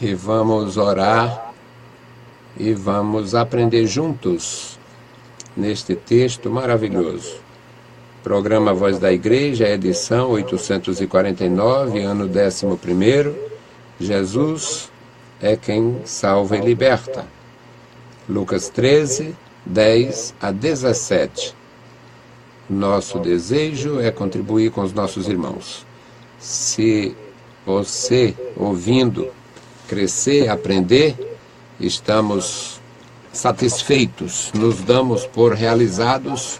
e vamos orar e vamos aprender juntos neste texto maravilhoso. Programa Voz da Igreja, edição 849, ano 11º. Jesus é quem salva e liberta. Lucas 13, 10 a 17. Nosso desejo é contribuir com os nossos irmãos. Se você, ouvindo, crescer, aprender, estamos satisfeitos, nos damos por realizados,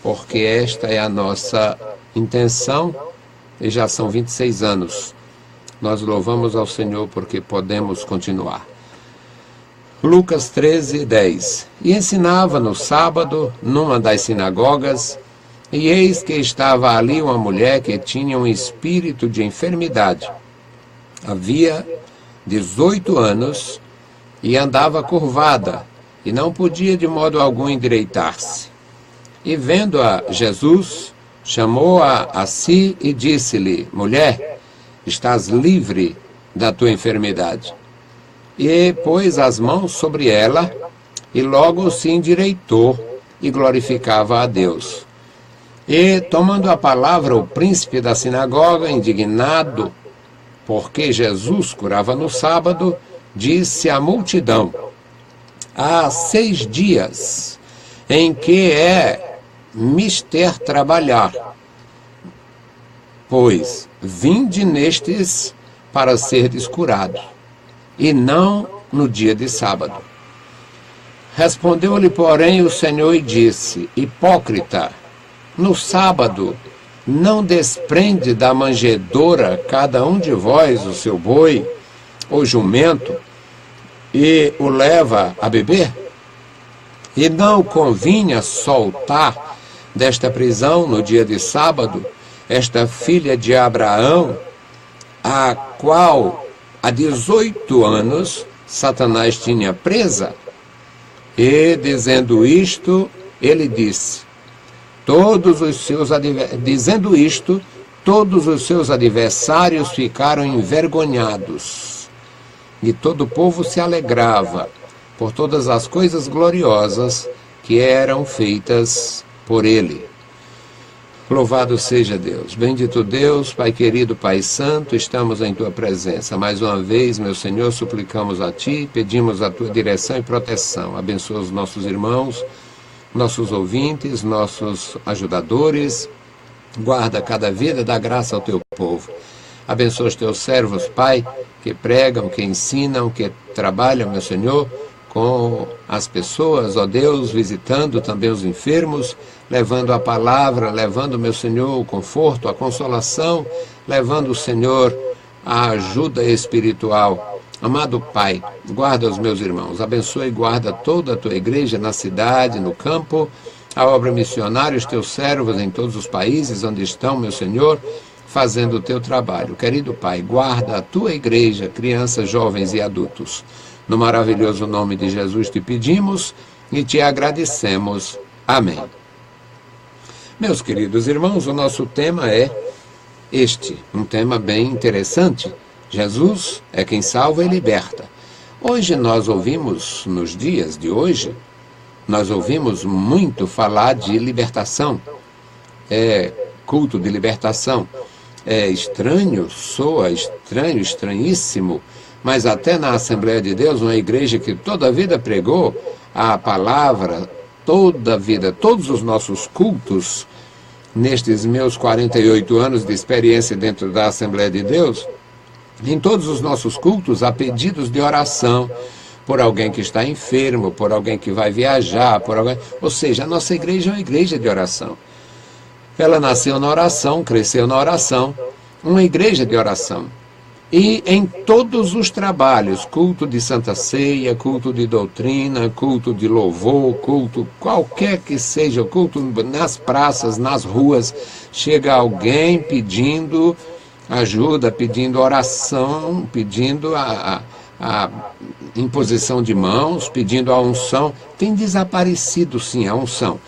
porque esta é a nossa intenção e já são 26 anos. Nós louvamos ao Senhor porque podemos continuar. Lucas 13, 10. E ensinava no sábado, numa das sinagogas, e eis que estava ali uma mulher que tinha um espírito de enfermidade. Havia 18 anos e andava curvada, e não podia de modo algum endireitar-se. E vendo-a Jesus, chamou-a a si e disse-lhe: Mulher, estás livre da tua enfermidade. E pôs as mãos sobre ela, e logo se endireitou e glorificava a Deus. E, tomando a palavra, o príncipe da sinagoga, indignado, porque Jesus curava no sábado, disse à multidão: há 6 dias em que é mister trabalhar, pois vinde nestes para serdes curados, e não no dia de sábado. Respondeu-lhe, porém, o Senhor e disse: Hipócrita, no sábado não desprende da manjedoura cada um de vós o seu boi ou jumento e o leva a beber? E não convinha soltar desta prisão no dia de sábado esta filha de Abraão, a qual há 18 anos Satanás tinha presa? E, dizendo isto, ele disse: Dizendo isto, todos os seus adversários ficaram envergonhados, e todo o povo se alegrava por todas as coisas gloriosas que eram feitas por ele. Louvado seja Deus. Bendito Deus, Pai querido, Pai santo, estamos em Tua presença. Mais uma vez, meu Senhor, suplicamos a Ti, pedimos a Tua direção e proteção. Abençoa os nossos irmãos, nossos ouvintes, nossos ajudadores. Guarda cada vida, dá graça ao Teu povo. Abençoa os Teus servos, Pai, que pregam, que ensinam, que trabalham, meu Senhor, com as pessoas, ó Deus, visitando também os enfermos, levando a palavra, levando, meu Senhor, o conforto, a consolação, levando, Senhor, a ajuda espiritual. Amado Pai, guarda os meus irmãos, abençoa e guarda toda a Tua igreja na cidade, no campo, a obra missionária, os Teus servos em todos os países onde estão, meu Senhor, fazendo o Teu trabalho. Querido Pai, guarda a Tua igreja, crianças, jovens e adultos. No maravilhoso nome de Jesus te pedimos e te agradecemos. Amém. Meus queridos irmãos, o nosso tema é um tema bem interessante. Jesus é quem salva e liberta. Hoje nós ouvimos, nos dias de hoje, nós ouvimos muito falar de libertação. Culto de libertação. É estranho, soa estranho, estranhíssimo, mas até na Assembleia de Deus, uma igreja que toda a vida pregou a palavra, toda a vida, todos os nossos cultos, nestes meus 48 anos de experiência dentro da Assembleia de Deus, em todos os nossos cultos há pedidos de oração por alguém que está enfermo, por alguém que vai viajar, ou seja, a nossa igreja é uma igreja de oração. Ela nasceu na oração, cresceu na oração, uma igreja de oração. E em todos os trabalhos, culto de Santa Ceia, culto de doutrina, culto de louvor, culto qualquer que seja, culto nas praças, nas ruas, chega alguém pedindo ajuda, pedindo oração, pedindo a imposição de mãos, pedindo a unção. Tem desaparecido sim a unção.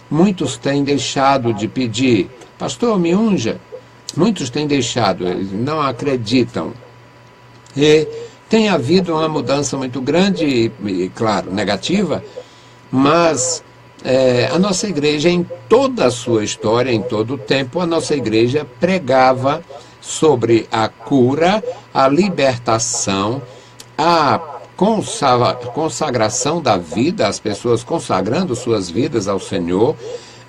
Muitos têm deixado de pedir, pastor, me unja. Muitos têm deixado, eles não acreditam. E tem havido uma mudança muito grande, e claro, negativa, mas a nossa igreja, em toda a sua história, em todo o tempo, a nossa igreja pregava sobre a cura, a libertação, a consagração da vida, as pessoas consagrando suas vidas ao Senhor,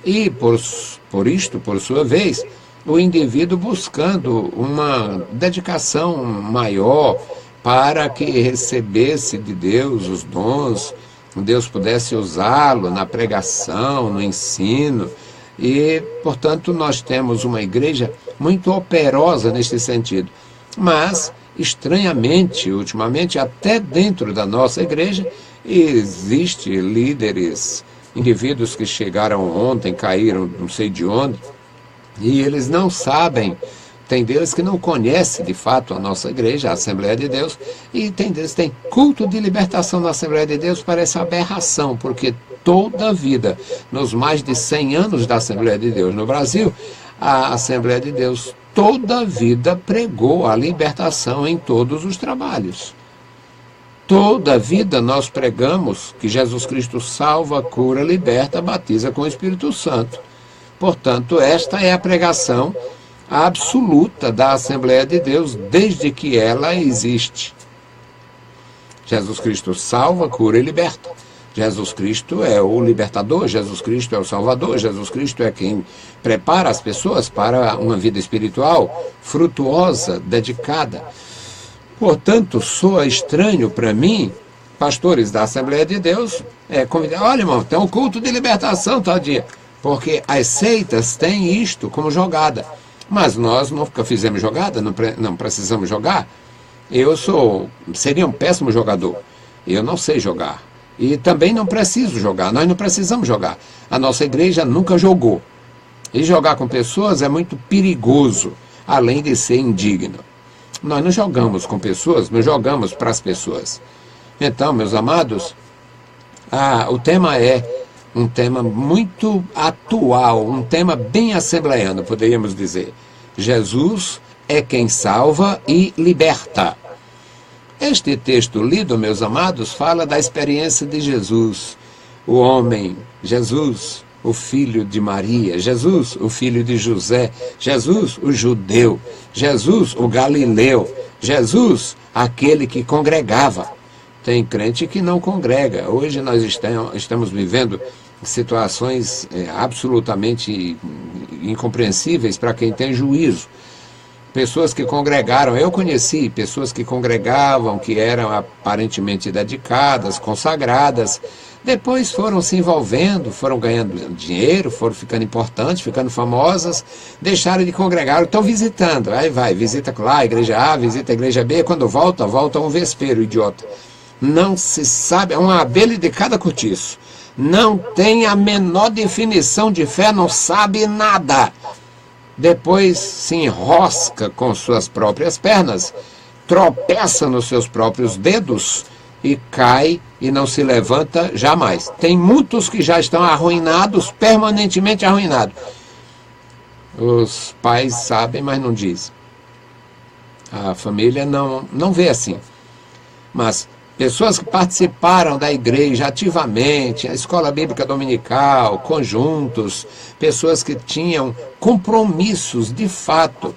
e por sua vez, o indivíduo buscando uma dedicação maior para que recebesse de Deus os dons, Deus pudesse usá-lo na pregação, no ensino. E, portanto, nós temos uma igreja muito operosa neste sentido. Mas, estranhamente, ultimamente, até dentro da nossa igreja, existe líderes, indivíduos que chegaram ontem, caíram não sei de onde, e eles não sabem. Tem deles que não conhecem de fato a nossa igreja, a Assembleia de Deus, e tem deles que tem culto de libertação na Assembleia de Deus, parece aberração, porque toda a vida, nos mais de 100 anos da Assembleia de Deus no Brasil, a Assembleia de Deus toda a vida pregou a libertação em todos os trabalhos. Toda a vida nós pregamos que Jesus Cristo salva, cura, liberta, batiza com o Espírito Santo. Portanto, esta é a pregação absoluta da Assembleia de Deus desde que ela existe. Jesus Cristo salva, cura e liberta. Jesus Cristo é o libertador, Jesus Cristo é o salvador, Jesus Cristo é quem prepara as pessoas para uma vida espiritual frutuosa, dedicada. Portanto, soa estranho para mim, pastores da Assembleia de Deus, convidar, olha, irmão, tem um culto de libertação tal dia, porque as seitas têm isto como jogada. Mas nós nunca fizemos jogada, não precisamos jogar. Seria um péssimo jogador. Eu não sei jogar. E também não preciso jogar, nós não precisamos jogar. A nossa igreja nunca jogou. E jogar com pessoas é muito perigoso, além de ser indigno. Nós não jogamos com pessoas, nós jogamos para as pessoas. Então, meus amados, o tema é um tema muito atual, um tema bem assembleiano, poderíamos dizer. Jesus é quem salva e liberta. Este texto lido, meus amados, fala da experiência de Jesus, o homem, Jesus, o filho de Maria, Jesus, o filho de José, Jesus, o judeu, Jesus, o galileu, Jesus, aquele que congregava. Tem crente que não congrega. Hoje nós estamos vivendo situações absolutamente incompreensíveis para quem tem juízo. Pessoas que congregaram, eu conheci pessoas que congregavam, que eram aparentemente dedicadas, consagradas, depois foram se envolvendo, foram ganhando dinheiro, foram ficando importantes, ficando famosas, deixaram de congregar, estão visitando, aí vai, visita lá a igreja A, visita a igreja B, quando volta um vespeiro, idiota. Não se sabe, é uma abelha de cada cortiço. Não tem a menor definição de fé, não sabe nada. Depois se enrosca com suas próprias pernas, tropeça nos seus próprios dedos e cai e não se levanta jamais. Tem muitos que já estão arruinados, permanentemente arruinados. Os pais sabem, mas não dizem. A família não vê assim. Mas pessoas que participaram da igreja ativamente, a escola bíblica dominical, conjuntos, pessoas que tinham compromissos de fato,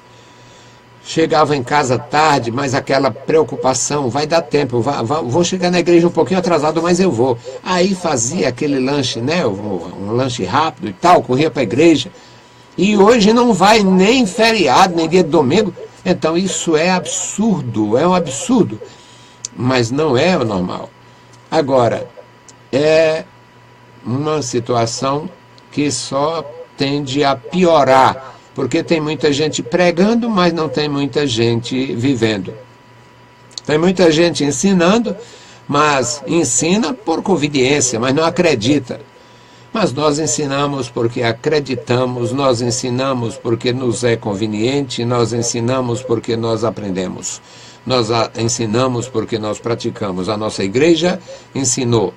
chegavam em casa tarde, mas aquela preocupação, vai dar tempo, vou chegar na igreja um pouquinho atrasado, mas eu vou. Aí fazia aquele lanche, né, um lanche rápido e tal, corria para a igreja. E hoje não vai nem feriado, nem dia de domingo. Então isso é absurdo, é um absurdo. Mas não é o normal. Agora, é uma situação que só tende a piorar, porque tem muita gente pregando, mas não tem muita gente vivendo. Tem muita gente ensinando, mas ensina por conveniência, mas não acredita. Mas nós ensinamos porque acreditamos, nós ensinamos porque nos é conveniente, nós ensinamos porque nós aprendemos. Nós ensinamos porque nós praticamos. A nossa igreja ensinou.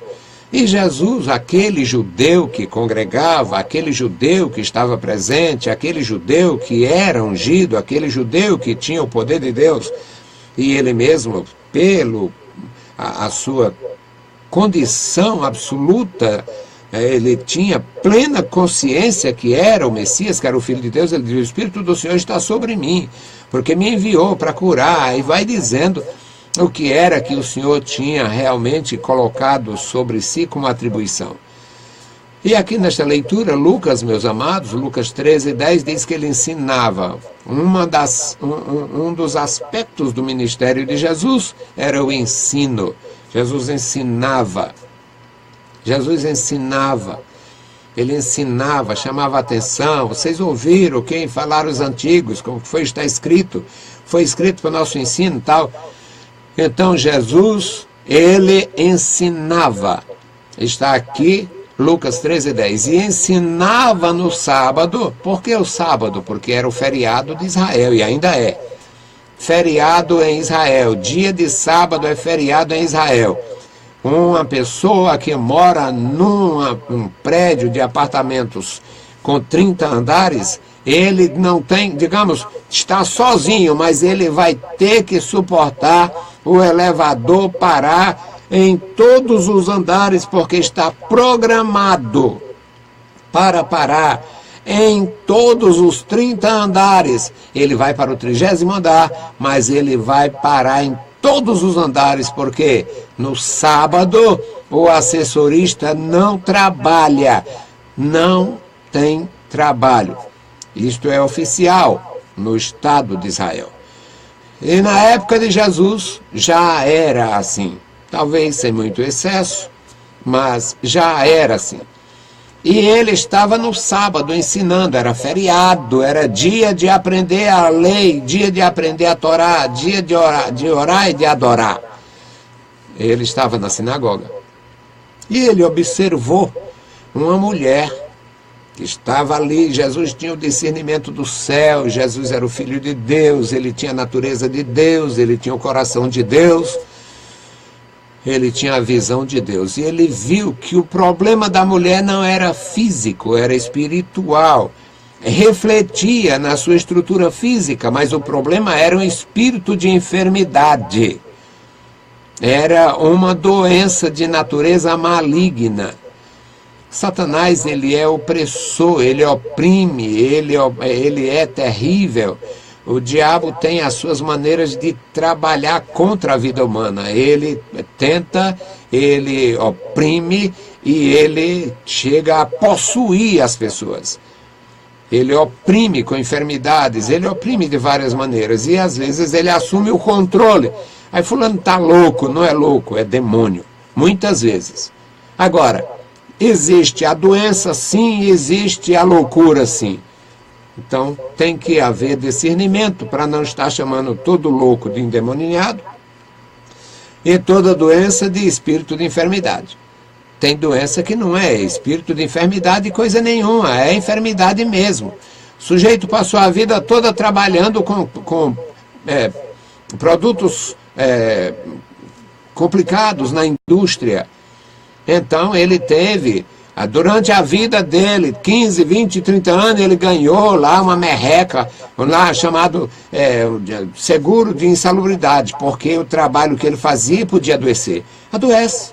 E Jesus, aquele judeu que congregava, aquele judeu que estava presente, aquele judeu que era ungido, aquele judeu que tinha o poder de Deus, E ele mesmo, pelo a sua condição absoluta, ele tinha plena consciência que era o Messias, que era o Filho de Deus. Ele diz: o Espírito do Senhor está sobre mim, porque me enviou para curar. E vai dizendo o que era que o Senhor tinha realmente colocado sobre si como atribuição. E aqui nesta leitura, Lucas, meus amados, Lucas 13:10, diz que ele ensinava. Um dos aspectos do ministério de Jesus era o ensino. Jesus ensinava. Ele ensinava, chamava a atenção. Vocês ouviram quem falaram os antigos, como está escrito. Foi escrito para o nosso ensino e tal. Então Jesus, ele ensinava. Está aqui Lucas 13:10. E ensinava no sábado. Por que o sábado? Porque era o feriado de Israel, e ainda é. Feriado em Israel. Dia de sábado é feriado em Israel. Uma pessoa que mora num prédio de apartamentos com 30 andares, ele não tem, digamos, está sozinho, mas ele vai ter que suportar o elevador parar em todos os andares, porque está programado para parar em todos os 30 andares. Ele vai para o 30º andar, mas ele vai parar em todos os andares, porque no sábado o assessorista não trabalha, não tem trabalho. Isto é oficial no Estado de Israel. E na época de Jesus já era assim, talvez sem muito excesso, mas já era assim. E ele estava no sábado ensinando, era feriado, era dia de aprender a lei, dia de aprender a Torá, dia de orar e de adorar. Ele estava na sinagoga. E ele observou uma mulher que estava ali. Jesus tinha o discernimento do céu, Jesus era o Filho de Deus, ele tinha a natureza de Deus, ele tinha o coração de Deus. Ele tinha a visão de Deus. E ele viu que o problema da mulher não era físico, era espiritual. Refletia na sua estrutura física, mas o problema era um espírito de enfermidade. Era uma doença de natureza maligna. Satanás, ele é opressor, ele oprime, ele é terrível. O diabo tem as suas maneiras de trabalhar contra a vida humana. Ele tenta, ele oprime e ele chega a possuir as pessoas. Ele oprime com enfermidades, ele oprime de várias maneiras. E às vezes ele assume o controle. Aí fulano está louco, não é louco, é demônio. Muitas vezes. Agora, existe a doença sim, existe a loucura sim. Então, tem que haver discernimento para não estar chamando todo louco de endemoniado e toda doença de espírito de enfermidade. Tem doença que não é espírito de enfermidade coisa nenhuma, é enfermidade mesmo. O sujeito passou a vida toda trabalhando com produtos complicados na indústria. Então, ele teve... Durante a vida dele, 15, 20, 30 anos, ele ganhou lá uma merreca, lá chamado seguro de insalubridade, porque o trabalho que ele fazia podia adoecer. Adoece.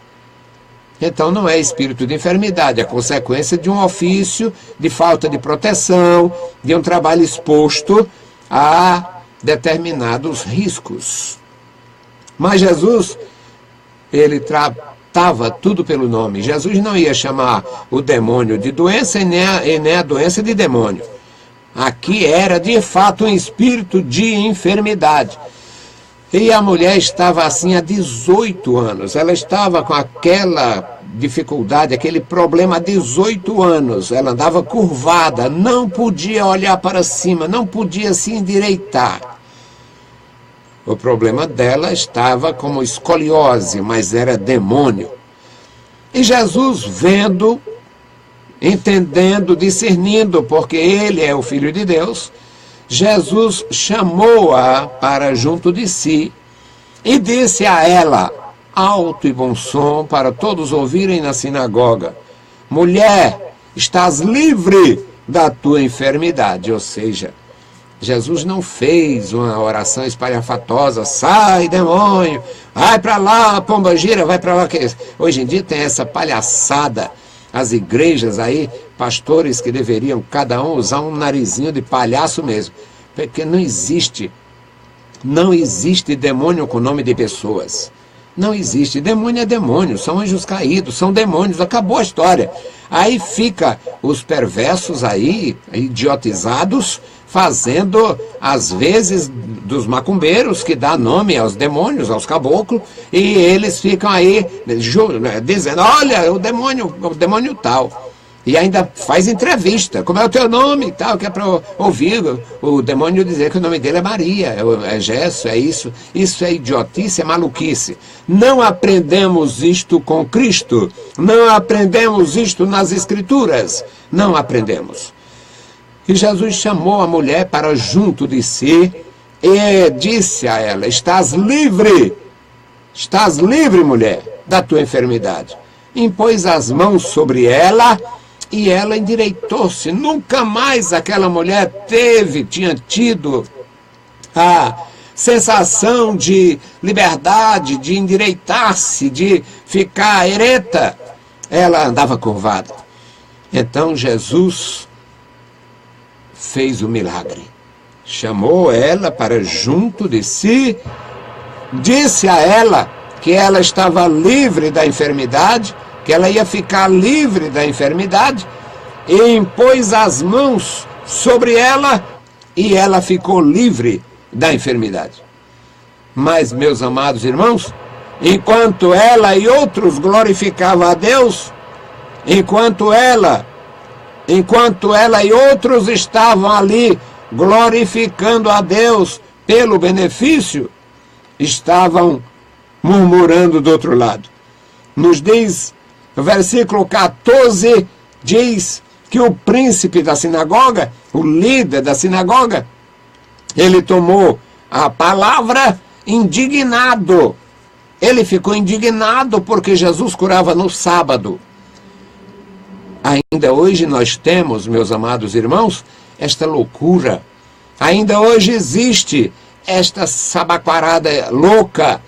Então não é espírito de enfermidade, é consequência de um ofício, de falta de proteção, de um trabalho exposto a determinados riscos. Mas Jesus, ele tratava tudo pelo nome. Jesus não ia chamar o demônio de doença e nem a doença de demônio. Aqui era de fato um espírito de enfermidade. E a mulher estava assim há 18 anos. Ela estava com aquela dificuldade, aquele problema há 18 anos. Ela andava curvada, não podia olhar para cima, não podia se endireitar. O problema dela estava como escoliose, mas era demônio. E Jesus, vendo, entendendo, discernindo, porque ele é o Filho de Deus, Jesus chamou-a para junto de si e disse a ela, alto e bom som, para todos ouvirem na sinagoga: mulher, estás livre da tua enfermidade. Ou seja, Jesus não fez uma oração espalhafatosa, sai demônio, vai para lá, pombagira, vai para lá. Hoje em dia tem essa palhaçada, as igrejas aí, pastores que deveriam cada um usar um narizinho de palhaço mesmo, porque não existe demônio com nome de pessoas. Não existe. Demônio é demônio, são anjos caídos, são demônios, acabou a história. Aí fica os perversos aí, idiotizados, fazendo, às vezes, dos macumbeiros, que dá nome aos demônios, aos caboclos, e eles ficam aí dizendo, olha, o demônio tal. E ainda faz entrevista, como é o teu nome e tal, que é para ouvir o demônio dizer que o nome dele é Maria, é Gesso, é isso. Isso é idiotice, é maluquice. Não aprendemos isto com Cristo, não aprendemos isto nas Escrituras, não aprendemos. E Jesus chamou a mulher para junto de si e disse a ela, estás livre, mulher, da tua enfermidade. Impôs as mãos sobre ela e ela endireitou-se. Nunca mais aquela mulher tinha tido a sensação de liberdade, de endireitar-se, de ficar ereta. Ela andava curvada. Então Jesus fez o milagre. Chamou ela para junto de si, disse a ela que ela estava livre da enfermidade, que ela ia ficar livre da enfermidade, e impôs as mãos sobre ela, e ela ficou livre da enfermidade. Mas, meus amados irmãos, enquanto ela e outros glorificavam a Deus, enquanto ela e outros estavam ali glorificando a Deus pelo benefício, estavam murmurando do outro lado. Nos diz, no versículo 14, diz que o príncipe da sinagoga, o líder da sinagoga, ele tomou a palavra indignado. Ele ficou indignado porque Jesus curava no sábado. Ainda hoje nós temos, meus amados irmãos, esta loucura. Ainda hoje existe esta sabaquarada louca.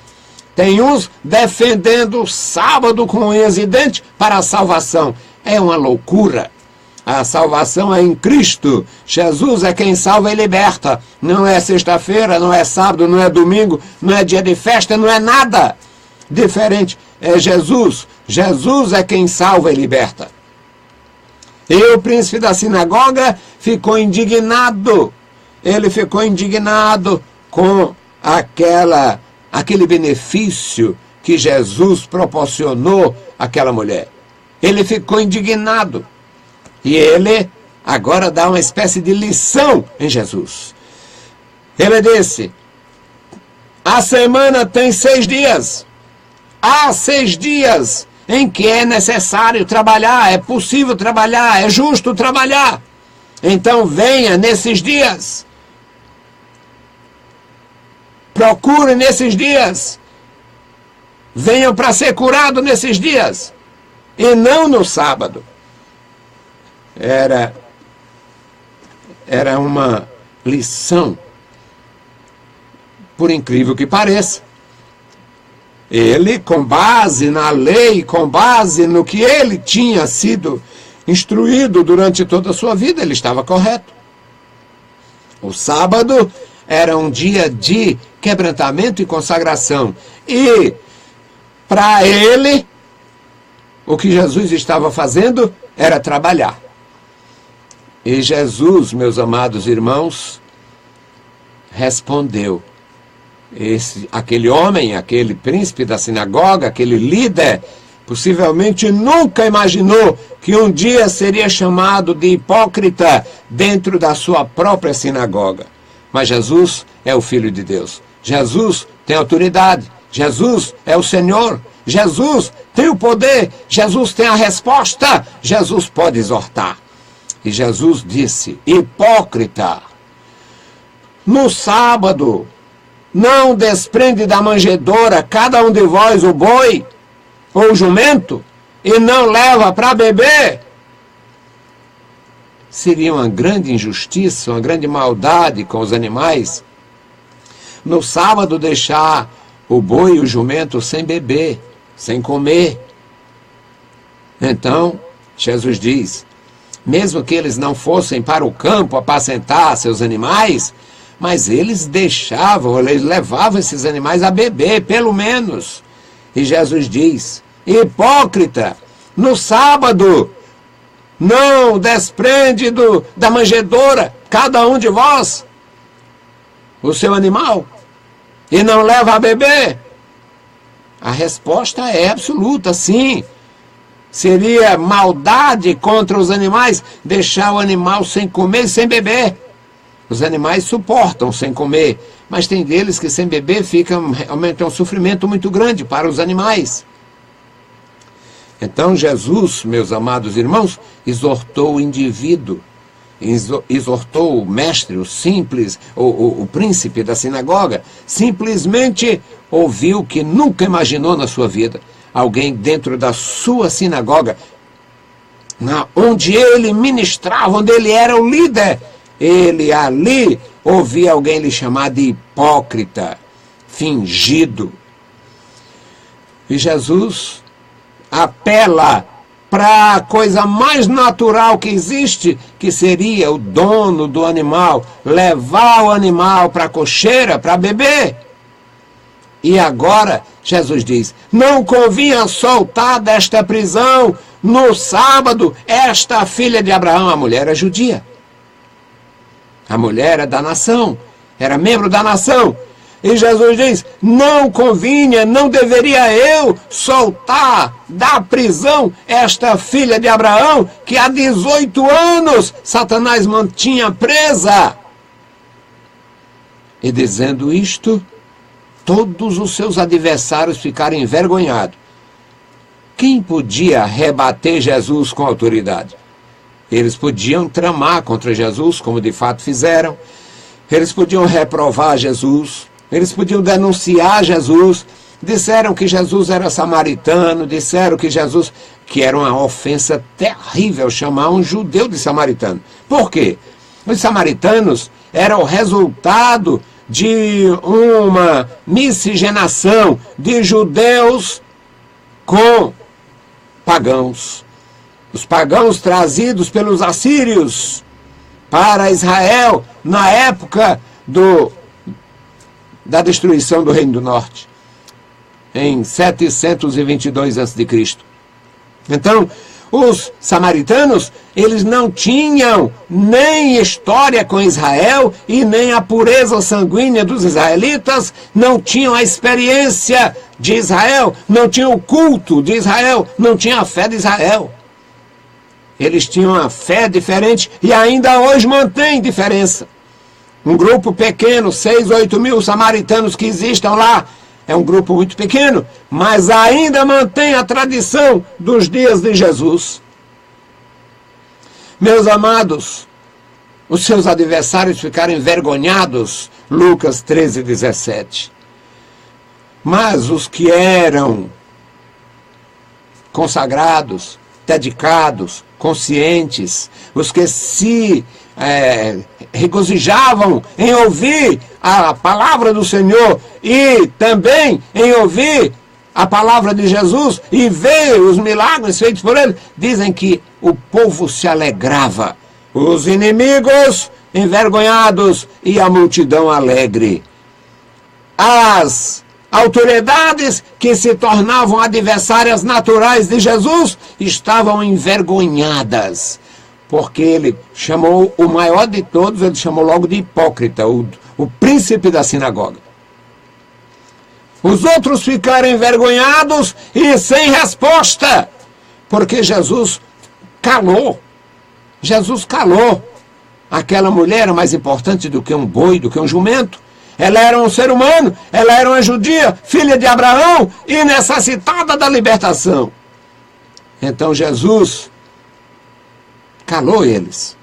Tem uns defendendo o sábado com unhas e dentes para a salvação. É uma loucura. A salvação é em Cristo. Jesus é quem salva e liberta. Não é sexta-feira, não é sábado, não é domingo, não é dia de festa, não é nada diferente. É Jesus. Jesus é quem salva e liberta. E o príncipe da sinagoga ficou indignado. Ele ficou indignado com aquele benefício que Jesus proporcionou àquela mulher. Ele ficou indignado. E ele agora dá uma espécie de lição em Jesus. Ele disse, a semana tem 6 dias. Há 6 dias em que é necessário trabalhar, é possível trabalhar, é justo trabalhar. Então venha nesses dias. Procure nesses dias. Venham para ser curado nesses dias. E não no sábado. Era uma lição, por incrível que pareça. Ele, com base na lei, com base no que ele tinha sido instruído durante toda a sua vida, ele estava correto. O sábado era um dia de quebrantamento e consagração. E, para ele, o que Jesus estava fazendo era trabalhar. E Jesus, meus amados irmãos, respondeu. Aquele homem, aquele príncipe da sinagoga, aquele líder, possivelmente nunca imaginou que um dia seria chamado de hipócrita dentro da sua própria sinagoga. Mas Jesus é o Filho de Deus. Jesus tem autoridade. Jesus é o Senhor. Jesus tem o poder. Jesus tem a resposta. Jesus pode exortar. E Jesus disse, hipócrita, no sábado, não desprende da manjedoura cada um de vós o boi ou o jumento e não leva para beber? seria uma grande injustiça, uma grande maldade com os animais. No sábado deixar o boi e o jumento sem beber, sem comer. Então, Jesus diz, mesmo que eles não fossem para o campo apacentar seus animais, mas eles deixavam, eles levavam esses animais a beber, pelo menos. E Jesus diz, hipócrita, no sábado, não desprende da manjedoura, cada um de vós, o seu animal, e não leva a beber? A resposta é absoluta, sim. Seria maldade contra os animais deixar o animal sem comer e sem beber. Os animais suportam sem comer, mas tem deles que sem beber realmente um sofrimento muito grande para os animais. Então Jesus, meus amados irmãos, exortou o indivíduo, exortou o mestre, o simples, o príncipe da sinagoga, simplesmente ouviu o que nunca imaginou na sua vida. Alguém dentro da sua sinagoga, onde ele ministrava, onde ele era o líder, ele ali ouvia alguém lhe chamar de hipócrita, fingido. E Jesus apela para a coisa mais natural que existe, que seria o dono do animal levar o animal para a cocheira para beber. E agora Jesus diz, não convinha soltar desta prisão no sábado esta filha de Abraão. A mulher era judia. A mulher era da nação, era membro da nação. E Jesus diz, não convinha, não deveria eu soltar da prisão esta filha de Abraão, que há 18 anos Satanás mantinha presa. E dizendo isto, todos os seus adversários ficaram envergonhados. Quem podia rebater Jesus com autoridade? Eles podiam tramar contra Jesus, como de fato fizeram. Eles podiam reprovar Jesus. Eles podiam denunciar Jesus. Disseram que Jesus era samaritano. Disseram que Jesus... que era uma ofensa terrível chamar um judeu de samaritano. Por quê? Os samaritanos eram o resultado de uma miscigenação de judeus com pagãos. Os pagãos trazidos pelos assírios para Israel na época da destruição do Reino do Norte, em 722 a.C. Então, os samaritanos, eles não tinham nem história com Israel e nem a pureza sanguínea dos israelitas, não tinham a experiência de Israel, não tinham o culto de Israel, não tinham a fé de Israel. Eles tinham uma fé diferente e ainda hoje mantém diferença. Um grupo pequeno, 6 ou 8 mil samaritanos que existam lá, é um grupo muito pequeno, mas ainda mantém a tradição dos dias de Jesus. Meus amados, os seus adversários ficaram envergonhados, Lucas 13:17. Mas os que eram consagrados, dedicados, conscientes, os que se regozijavam em ouvir a palavra do Senhor e também em ouvir a palavra de Jesus e ver os milagres feitos por ele, dizem que o povo se alegrava, os inimigos envergonhados e a multidão alegre. As autoridades que se tornavam adversárias naturais de Jesus estavam envergonhadas, porque ele chamou o maior de todos, ele chamou logo de hipócrita, o príncipe da sinagoga. Os outros ficaram envergonhados e sem resposta, porque Jesus calou. Jesus calou. Aquela mulher era mais importante do que um boi, do que um jumento. Ela era um ser humano, ela era uma judia, filha de Abraão e necessitada da libertação. Então Jesus calou eles.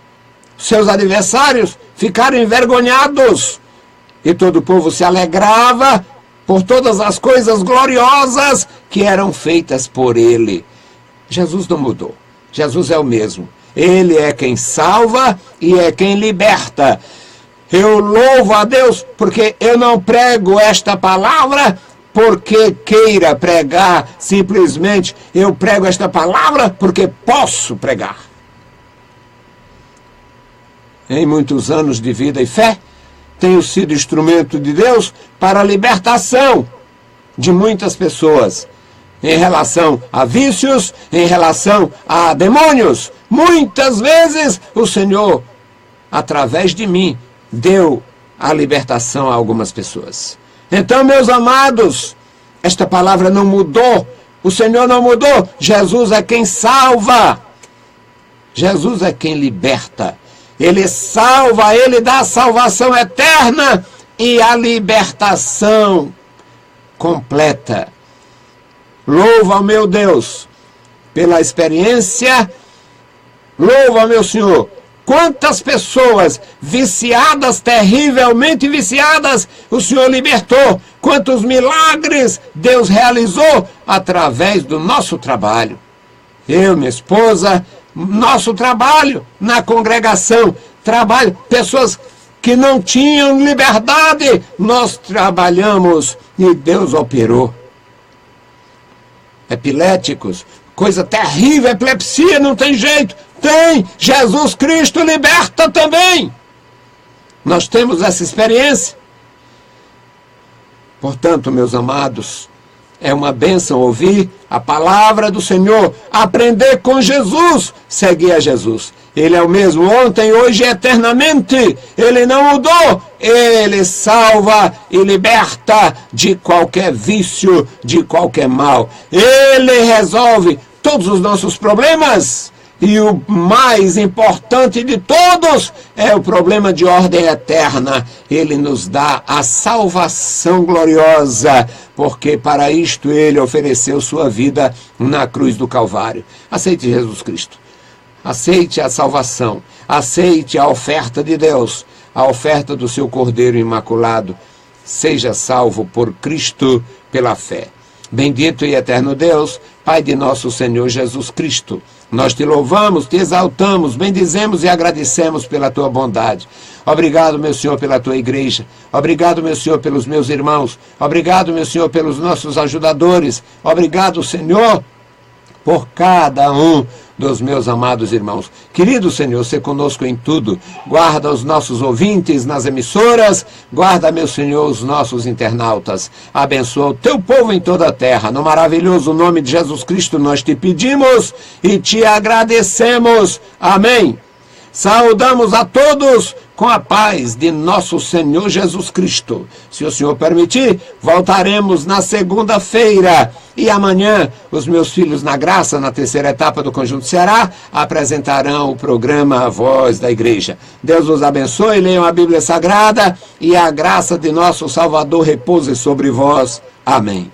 Seus adversários ficaram envergonhados e todo o povo se alegrava por todas as coisas gloriosas que eram feitas por ele. Jesus não mudou. Jesus é o mesmo. Ele é quem salva e é quem liberta. Eu louvo a Deus porque eu não prego esta palavra porque queira pregar, simplesmente eu prego esta palavra porque posso pregar. Em muitos anos de vida e fé, tenho sido instrumento de Deus para a libertação de muitas pessoas em relação a vícios, em relação a demônios. Muitas vezes o Senhor, através de mim, deu a libertação a algumas pessoas. Então, meus amados, esta palavra não mudou. O Senhor não mudou. Jesus é quem salva. Jesus é quem liberta. Ele salva, Ele dá a salvação eterna e a libertação completa. Louvo ao meu Deus pela experiência. Louvo ao meu Senhor. Quantas pessoas viciadas, terrivelmente viciadas, o Senhor libertou. Quantos milagres Deus realizou através do nosso trabalho. Eu, minha esposa, nosso trabalho na congregação, trabalho, pessoas que não tinham liberdade, nós trabalhamos e Deus operou. Epiléticos, coisa terrível, epilepsia, não tem jeito. Tem, Jesus Cristo liberta também. Nós temos essa experiência. Portanto, meus amados, é uma bênção ouvir a palavra do Senhor, aprender com Jesus, seguir a Jesus. Ele é o mesmo ontem, hoje e eternamente. Ele não mudou. Ele salva e liberta de qualquer vício, de qualquer mal. Ele resolve todos os nossos problemas. E o mais importante de todos é o problema de ordem eterna. Ele nos dá a salvação gloriosa, porque para isto Ele ofereceu sua vida na cruz do Calvário. Aceite Jesus Cristo. Aceite a salvação. Aceite a oferta de Deus, a oferta do seu Cordeiro Imaculado. Seja salvo por Cristo pela fé. Bendito e eterno Deus, Pai de nosso Senhor Jesus Cristo, nós te louvamos, te exaltamos, bendizemos e agradecemos pela tua bondade. Obrigado, meu Senhor, pela tua igreja. Obrigado, meu Senhor, pelos meus irmãos. Obrigado, meu Senhor, pelos nossos ajudadores. Obrigado, Senhor, por cada um dos meus amados irmãos. Querido Senhor, se conosco em tudo. Guarda os nossos ouvintes nas emissoras. Guarda, meu Senhor, os nossos internautas. Abençoa o teu povo em toda a terra. No maravilhoso nome de Jesus Cristo nós te pedimos e te agradecemos. Amém. Saudamos a todos com a paz de nosso Senhor Jesus Cristo. Se o Senhor permitir, voltaremos na segunda-feira. E amanhã, os meus filhos na graça, na terceira etapa do Conjunto Ceará, apresentarão o programa A Voz da Igreja. Deus os abençoe, leiam a Bíblia Sagrada e a graça de nosso Salvador repouse sobre vós. Amém.